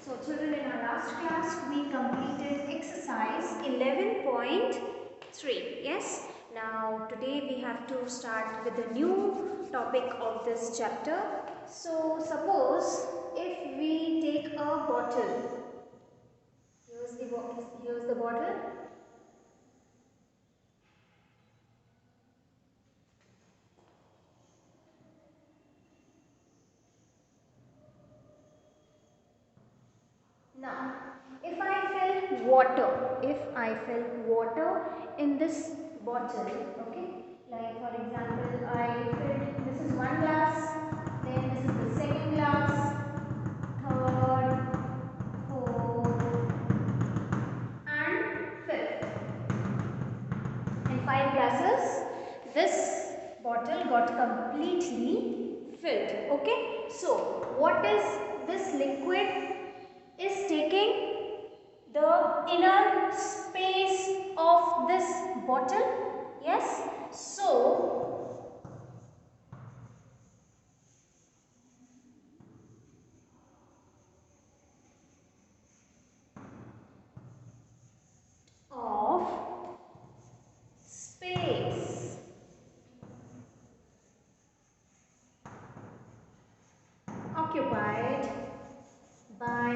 So children, in our last class we completed exercise 11.3. Yes. Now today we have to start with a new topic of this chapter. So suppose if we take a bottle. Here's the bottle. Now, if I fill water in this bottle, okay, like for example, this is one glass, then this is the second glass, third, fourth, and fifth. In 5 glasses, this bottle got completely filled, okay. So, what is this liquid? Is taking the inner space of this bottle. Yes. So, of space occupied by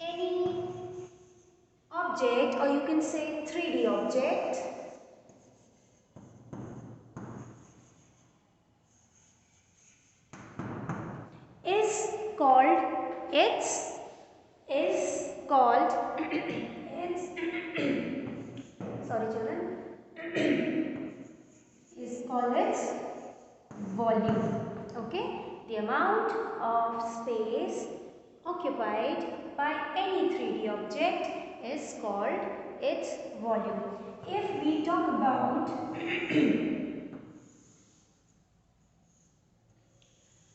any object, or you can say 3D object, is called its sorry children, is called its volume. Okay, the amount of space occupied by any 3D object is called its volume. If we talk about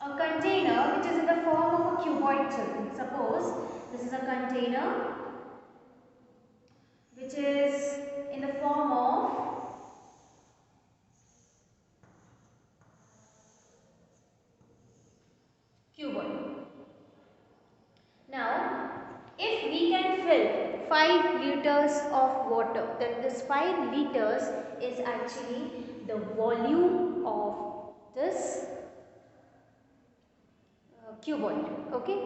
a container which is in the form of a cuboid, children. Suppose this is a container which is in the form of cuboid. Now, if we can fill 5 liters of water, then this 5 liters is actually the volume of this cuboid. Okay,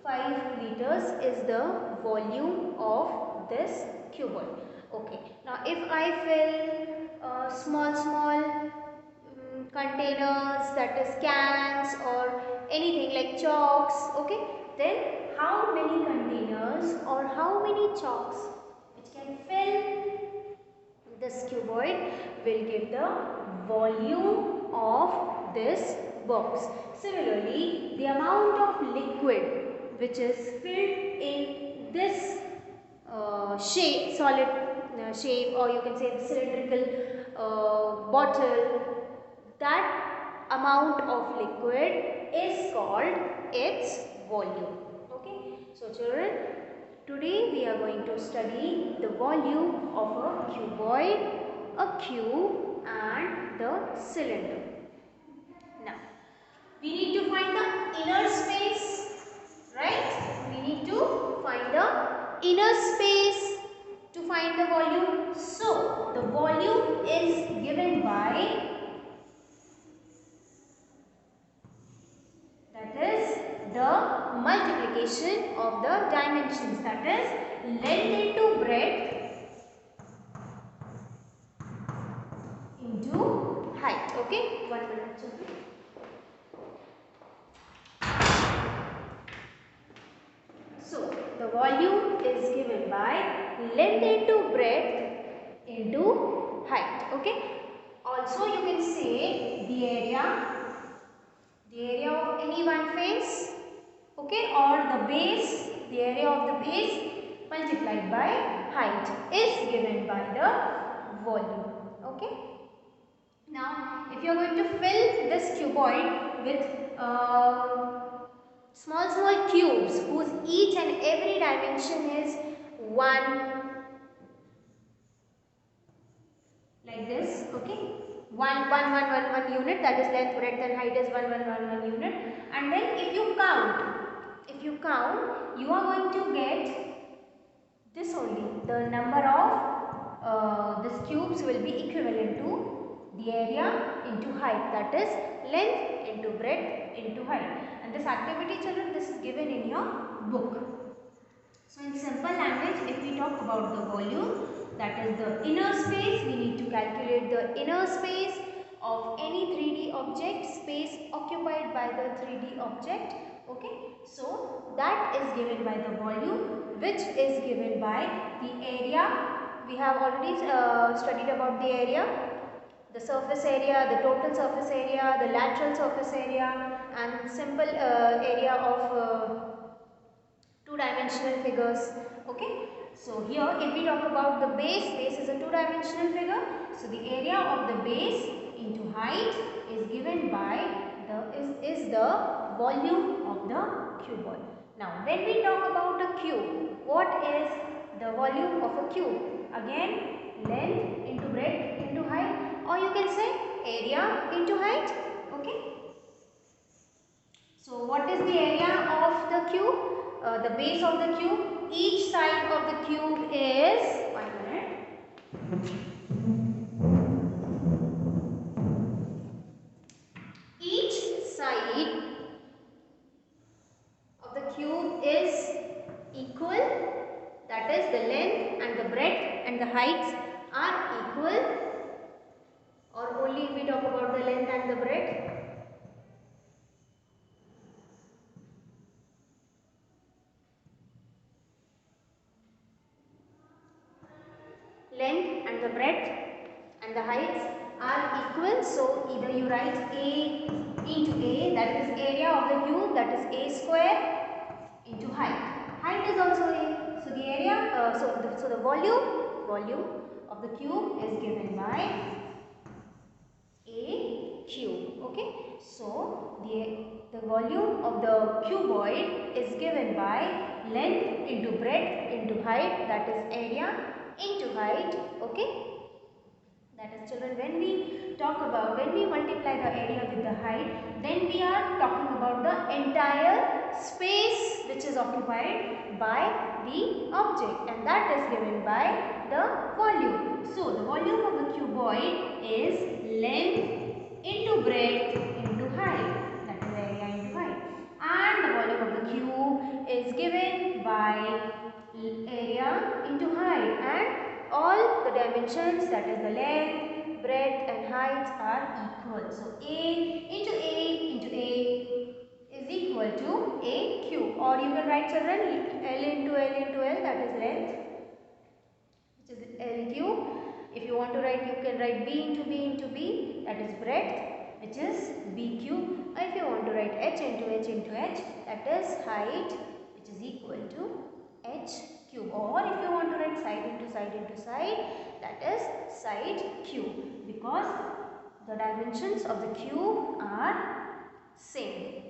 5 liters is the volume of this cuboid. Okay, now if I fill small containers, that is cans or anything like chalks, okay, then how many containers or how many chalks which can fill this cuboid will give the volume of this box. Similarly, the amount of liquid which is filled in this solid shape, or you can say cylindrical bottle, that amount of liquid is called its volume. Okay. So children, today we are going to study the volume of a cuboid, a cube and the cylinder. Now, we need to find the inner space, right? We need to find the inner space to find the volume. So, the volume is given by, that is the multiplication of the dimensions, that is length into breadth into height. Okay, 1 minute children. So, the volume is given by length into breadth into height. Okay. Also, you can say the area of any one face, okay, or the area of the base multiplied by height is given by the volume. Okay. Now, if you are going to fill this cuboid with small cubes whose each and every dimension is 1, like this, okay, 1 unit, that is length, breadth and height is 1 unit, and then if you count, you are going to get this only. The number of this cubes will be equivalent to the area into height, that is length into breadth into height. And this activity, children, this is given in your book. So in simple language, if we talk about the volume, that is the inner space, we need to calculate the inner space of any 3D object, space occupied by the 3D object. Okay, so that is given by the volume, which is given by the area. We have already studied about the area, the surface area, the total surface area, the lateral surface area, and simple area of two-dimensional figures. Okay, so here if we talk about the base is a two-dimensional figure. So the area of the base into height is given by the volume of the cuboid. Now when we talk about a cube, what is the volume of a cube? Again, length into breadth into height, or you can say area into height. Okay, so what is the area of the cube? The base of the cube, each side of the cube is, 1 minute, each side of the cube is equal, that is the length and the breadth and the heights are equal, or only if we talk about the length and the breadth. Length and the breadth and the heights are equal, so either you write A into A, that is area of the cube, that is A square, into height. Height is also A, so the area, so the volume of the cube is given by A cube. Okay, so the volume of the cuboid is given by length into breadth into height, that is area into height. Okay, that is, children, when we multiply the area with the height, then we are talking about the entire space which is occupied by the object, and that is given by the volume. So the volume of the cuboid is length into breadth into height, that is area into height, and the volume of the cube is given by area into height, and all the dimensions, that is the length, breadth and height, are equal. So A into A into A is equal to A cube, or you can write, children, L into L into L, that is length, which is L cube. If you want to write, you can write B into B into B, that is breadth, which is B cube. Or if you want to write H into H into H, that is height, which is equal to H cube. Or if you want to write side into side into side, that is side cube, because the dimensions of the cube are same.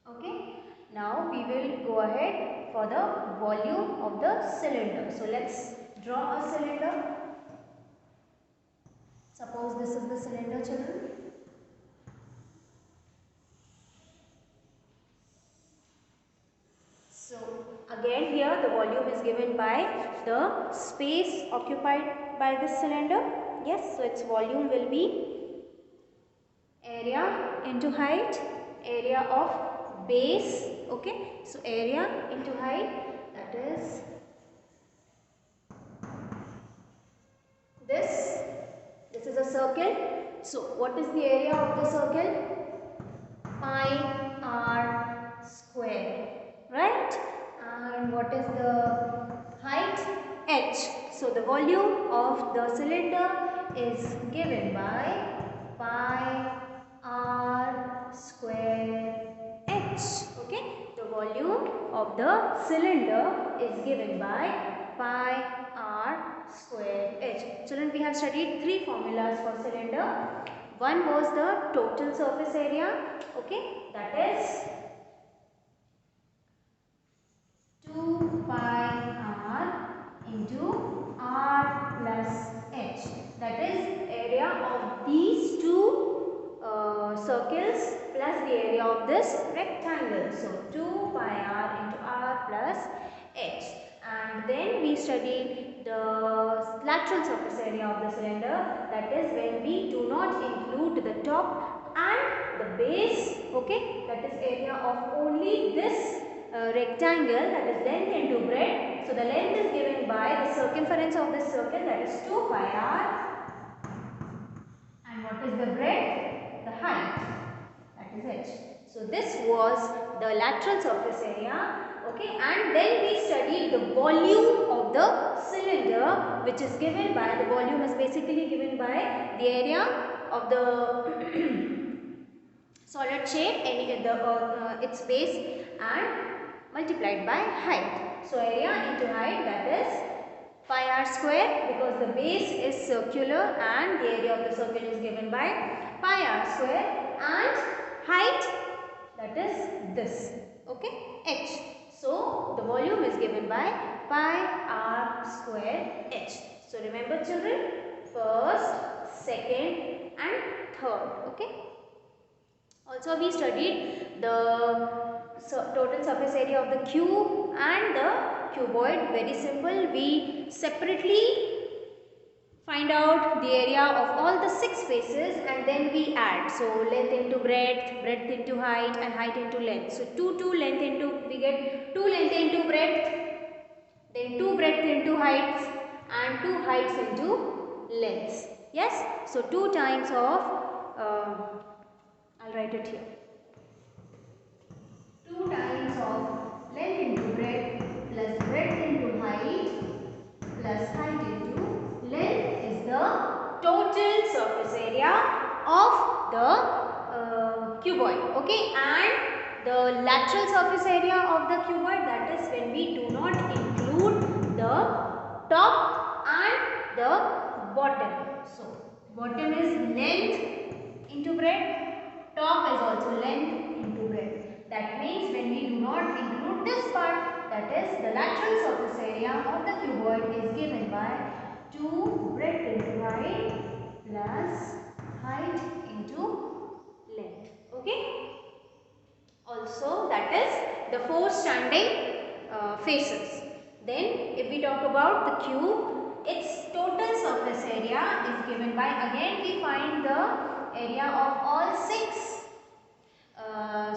Okay, now we will go ahead for the volume of the cylinder. So let's draw a cylinder. Suppose this is the cylinder, children. So again, here the volume is given by the space occupied by this cylinder. Yes, so its volume will be area into height, area of base. Okay, so area into height, that is this. This is a circle. So what is the area of the circle? Pi r square, right? And what is the height? H. So the volume of the cylinder is given by pi r square h. Okay, the volume of the cylinder is given by pi r square h. Children, we have studied three formulas for cylinder. One was the total surface area. Okay, that is 2 pi r into r plus h. That is area of these two circles plus the area of this rectangle. So 2 pi and then we studied the lateral surface area of the cylinder, that is when we do not include the top and the base, okay, that is area of only this rectangle, that is length into breadth. So the length is given by the circumference of this circle, that is 2 pi r, and what is the breadth? The height, that is h. So this was the lateral surface area, okay, and then we studied the volume of the cylinder, which is given by, the volume is basically given by the area of the solid shape, its base, and multiplied by height. So area into height, that is pi r square, because the base is circular and the area of the circle is given by pi r square, and height, that is this, okay, h. So the volume is given by pi r square h. So remember children, first, second and third, okay. Also we studied the total surface area of the cube and the cuboid. Very simple, we separately find out the area of all the 6 faces and then we add. So length into breadth, breadth into height, and height into length. So 2 length into, we get 2 length into breadth, then 2 breadth into heights, and 2 heights into lengths. Yes, so 2 times of I'll write it here. 2 times of length into breadth plus breadth into height plus height into length is the total surface area of the cuboid, okay, and the lateral surface area of the cuboid, that is when we do not include the top and the bottom. So bottom is length into breadth, top is also length into breadth. That means when we do not include this part, that is the lateral surface area of the cuboid is given by 2 breadth into height plus height into length, okay. Also that is the 4 standing faces. Then if we talk about the cube, its total surface area is given by, again we find the area of all 6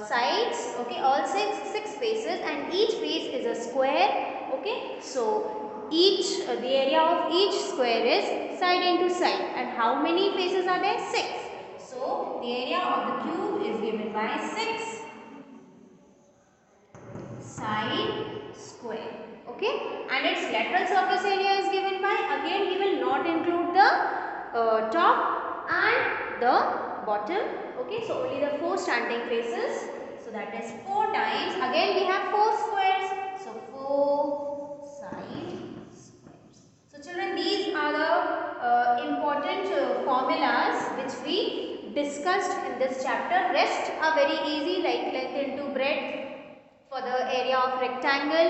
sides, okay, all six faces, and each face is a square, okay. So each the area of each square is side into side, and how many faces are there? 6. So the area of the cube is given by 6 side square, okay, and its lateral surface area is given by, again we will not include the top and the bottom, okay. So only the 4 standing faces, so that is 4 times, again we have 4 squares, so 4 side squares. So children, these are the important formulas which we discussed in this chapter. Rest are very easy, like length into breadth for the area of rectangle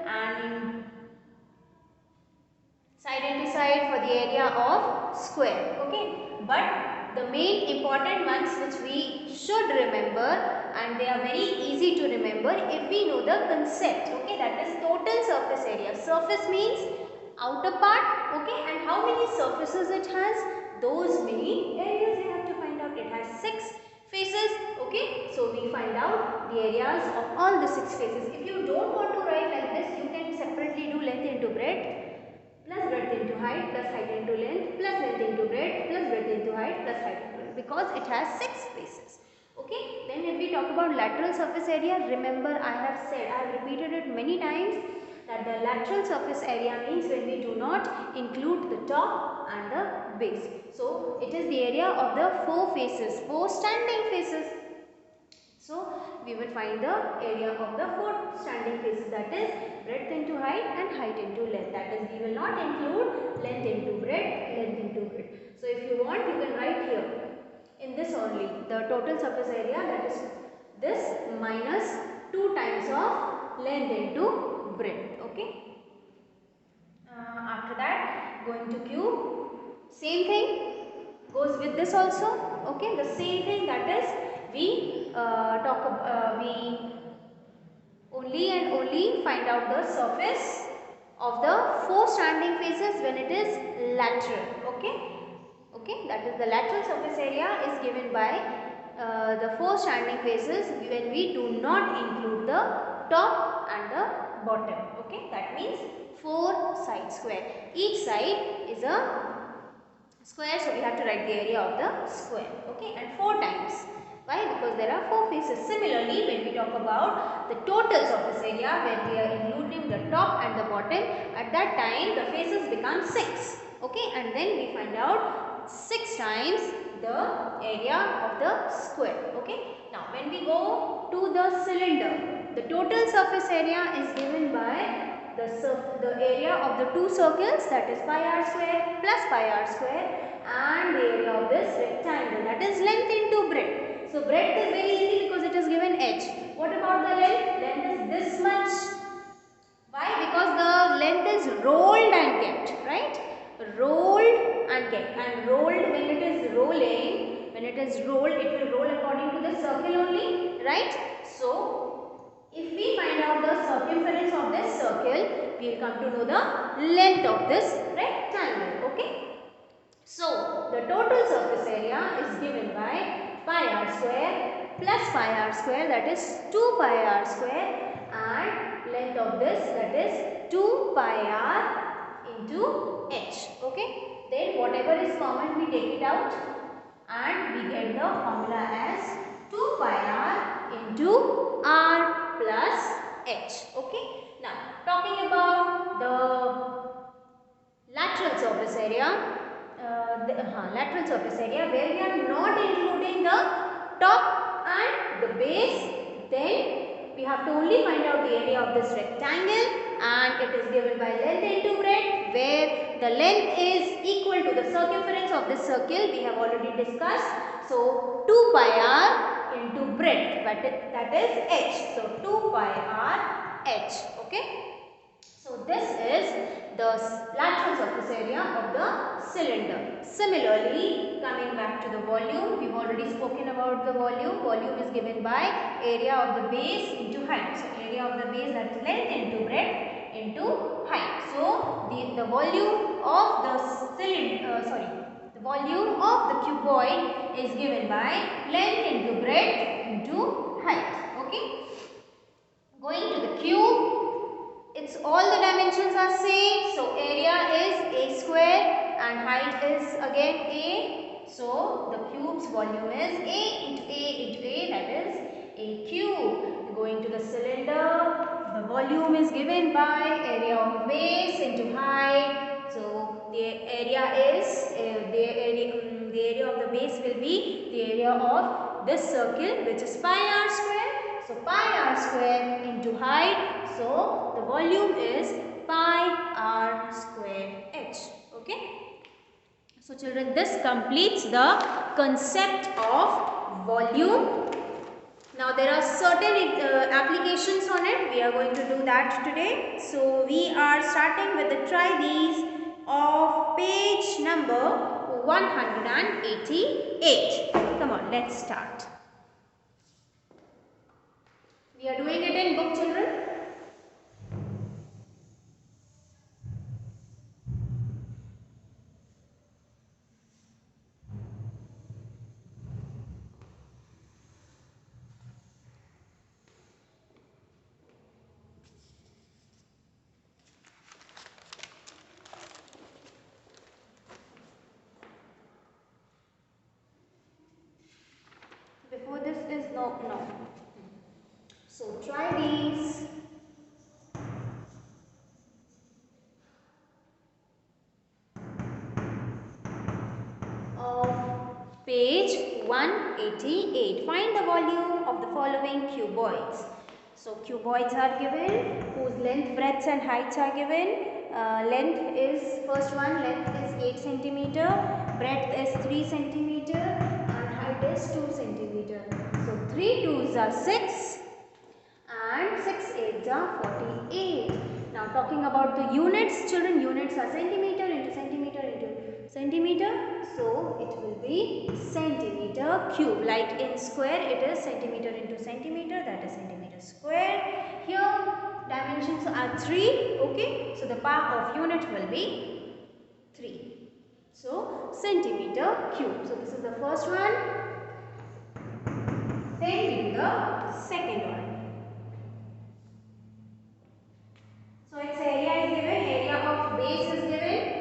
and side into side for the area of square, okay. But the main important ones which we should remember, and they are very easy to remember if we know the concept, okay, that is total surface area. Surface means outer part, okay, and how many surfaces it has, those many areas we have to find out. It has 6 faces, okay. So we find out the areas of all the 6 faces. If you don't want to write like this, you can separately do length into breadth plus breadth into height plus height into length plus length into breadth plus breadth into height plus height into length, because it has 6 faces, okay. Then if we talk about lateral surface area, remember I have said, I have repeated it many times, that the lateral surface area means when we do not include the top and the base. So it is the area of the 4 faces, 4 standing faces. So we will find the area of the 4 standing faces, that is breadth into height and height into length. That is, we will not include length into breadth, length into breadth. So if you want, you can write here in this only the total surface area, that is this minus 2 times of length into breadth, okay. After that, going to cube, same thing goes with this also, okay. The same thing, that is we we only and only find out the surface of the 4 standing faces when it is lateral. Okay, that is the lateral surface area is given by the 4 standing faces when we do not include the top and the bottom. Okay, that means 4 side square. Each side is a square, so we have to write the area of the square. Okay, and 4 times. Why? Because there are 4 faces. Similarly, when we talk about the total surface area, when we are including the top and the bottom, at that time the faces become 6. Okay, and then we find out 6 times the area of the square. Okay, now when we go to the cylinder, the total surface area is given by the area of the 2 circles, that is pi r square plus pi r square, and the area of this rectangle, that is length into breadth. So breadth is very easy because it is given h. What about the length? Length is this much. Why? Because the length is rolled and kept, right? Rolled and kept. And rolled, when it is rolling, when it is rolled, it will roll according to the circle only, right? So if we find out the circumference of this circle, we will come to know the length of this rectangle. Okay. So the total surface area is given by pi r square plus pi r square, that is 2 pi r square, and length of this, that is 2 pi r into h. Okay. Then whatever is common, we take it out and we get the formula as 2 pi r into r plus h. Okay. Now talking about the lateral surface area, lateral surface area where we are not including the top and the base, then we have to only find out the area of this rectangle, and it is given by length into breadth, where the length is equal to the circumference of this circle, we have already discussed. So 2 pi r into breadth, but that is h. So 2 pi r h. Okay. So this is the lateral surface area of the cylinder. Similarly, coming back to the volume, we have already spoken about the volume. Volume is given by area of the base into height. So area of the base, that is length into breadth into height. So the volume of the cylinder, the volume of the cuboid is given by length into breadth into height. Okay. Going to the cube, it's all the dimensions are same. So area is a square and height is again a. So the cube's volume is a into a into a, that is a cube. Going to the cylinder, the volume is given by area of base into height. So the area is the area of the base will be the area of this circle, which is pi r square. So pi r square into height. So the volume is pi r square h. Okay. So children, this completes the concept of volume. Now there are certain applications on it. We are going to do that today. So we are starting with the try these of page number 188. Come on, let's start. We are doing it in book, children. Before this is no. So try these. Of page 188. Find the volume of the following cuboids. So cuboids are given whose length, breadths and heights are given. Length is, first one, length is 8 centimeter, breadth is 3 centimeter and height is 2 centimeter. So 3 2s are 6 and 6 8s are 48. Now talking about the units, children, units are centimeter into centimeter into centimeter. So it will be centimeter cube. Like in square, it is centimeter into centimeter, that is centimeter square. Here dimension dimensions are 3. Okay, so the power of unit will be 3. So centimeter cube. So this is the first one. Then we do the second one. So its area is given, area of base is given,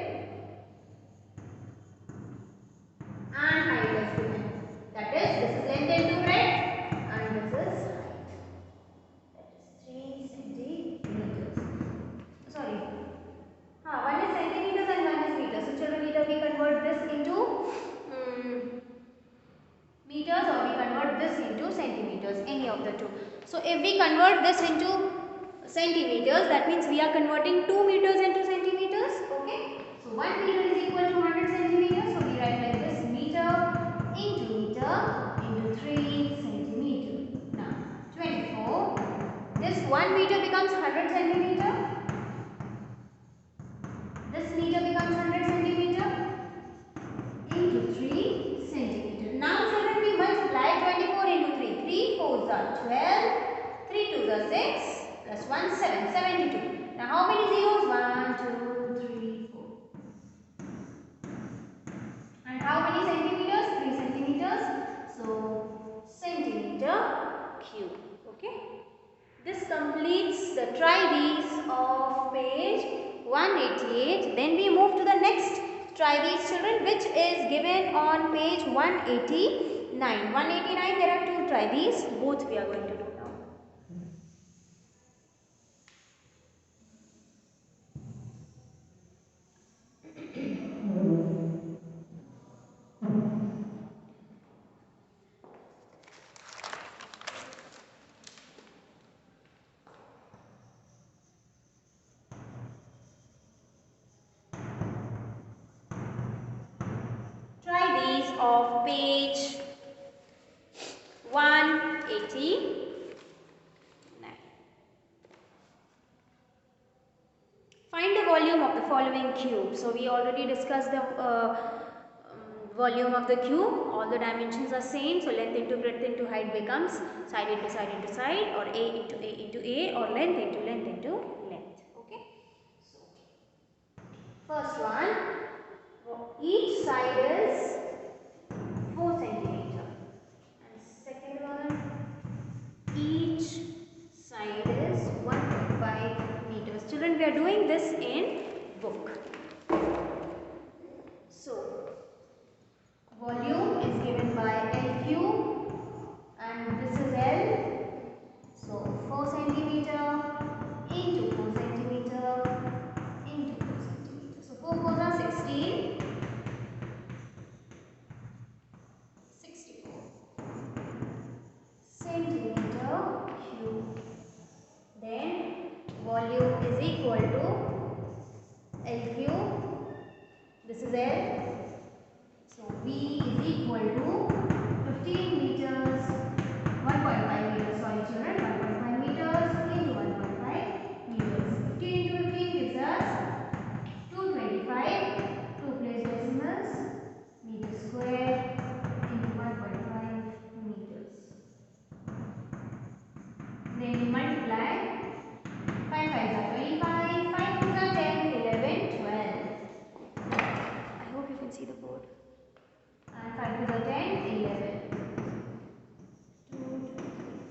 and height is given. That is, this is length into breadth, and this is height. That is 3 centimeters. Sorry. One is centimeters and one is meters. So children, either we convert this into meters or we convert this into centimeters, any of the two. So if we convert this into centimeters, that means we are converting 2 meters into centimeters. Okay, so 1 meter is equal to 100 centimeters. So we write like this: meter into 3 centimeter. Now 24. This 1 meter becomes 100 centimeter. This meter becomes 100 centimeter into 3 centimeter. Now children, we multiply 24 into 3. 3 4s are 12. 3 2s are 6. Plus 1 7. 72. Now how many zeros? 1 2 3 4. And how many centimeters? 3 centimeters. So centimeter cube. Okay. This completes the try these of page 188. Then we move to the next try these, children, which is given on page 189. 189, there are 2 try these. Both we are going to do now. Of page 189. Find the volume of the following cube. So we already discussed the volume of the cube. All the dimensions are same. So length into breadth into height becomes side into side into side, or A into A into A, or length into length into length. Okay. So first one, each side is 4 centimeter, and second one, each side is 1.5 meters. Children, we are doing this in book. So volume is given by L cube, and this is L. So 4 centimeter into 4 centimeter into 4 centimeter. So 4 4s are 16. Centimeter cube. Then volume is equal to L cube. This is L. So V is equal to 15 meters, 1.5 meters. Sorry children, 1.5 meters into 1.5 meters. 15 into 15 gives us 225. 2 place decimals, meter square into 1.5 meters. Then we multiply. 5 5s are 25, 5 2s are 10, 11, 12. I hope you can see the board. And 5 2s are 10, 11. 2, 2, 3, 5.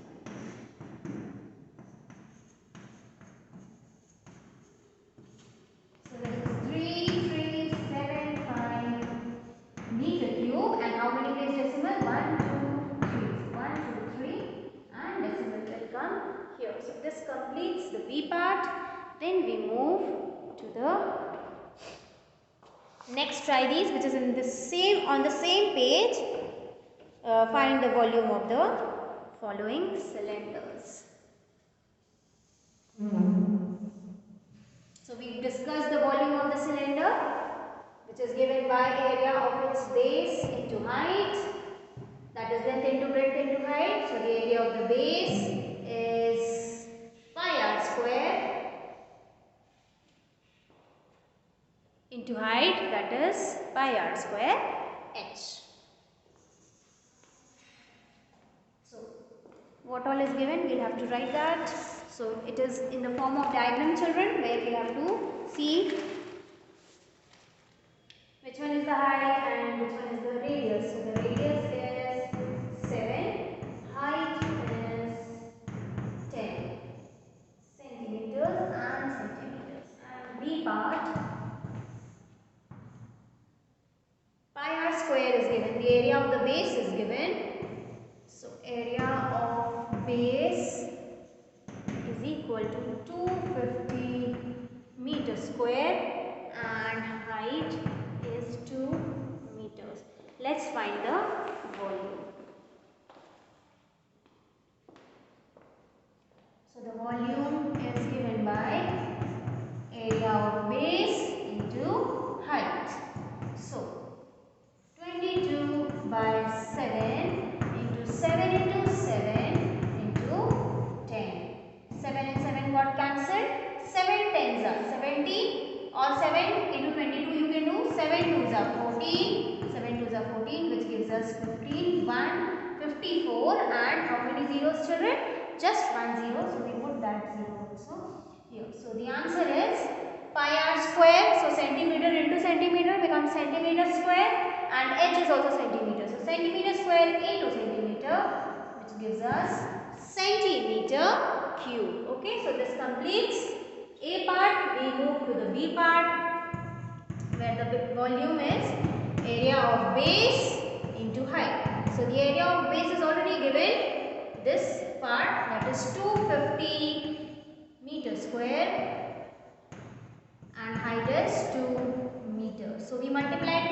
So this is 3, 3, 7, 5 meter cube. And how many place decimal? 1, 2, 3. 1, 2, 3. And decimal will come here. So this completes the B part. Then we move to the next try these, which is in the same on the same page. Find the volume of the following cylinders. So we discussed the volume of the cylinder, which is given by area of its base into height. That is length into breadth into height. So the area of the base is pi r square into height, that is pi r square h. So what all is given, we'll have to write that. So it is in the form of diagram, children, where we have to see which one is the height and which one is the radius. So the radius is 7, height is 10 centimeters and centimeters. And B part, pi r square is given. The area of the base is given. So area of base is equal to 250 meter square and height is 2 meters. Let's find the volume. So the volume is given by area of base into height. So 22 by 7 into 7 into 7 into 10. 7 and 7 got cancelled. 7 tens are 70 or 7 into 22 you can do. 7 twos are 14. 7 twos are 14, which gives us 15. 154 and how many zeros, children? Just 1 0. So we put that 0 also here. So the answer is pi r square. So centimeter into centimeter becomes centimeter square and h is also centimeter. So centimeter square into centimeter, which gives us centimeter cube. Okay, so this completes A part. We move to the B part, where the volume is area of base into height. So the area of base is already given. This part, that is 250 meter square and height is 2 meters. So we multiply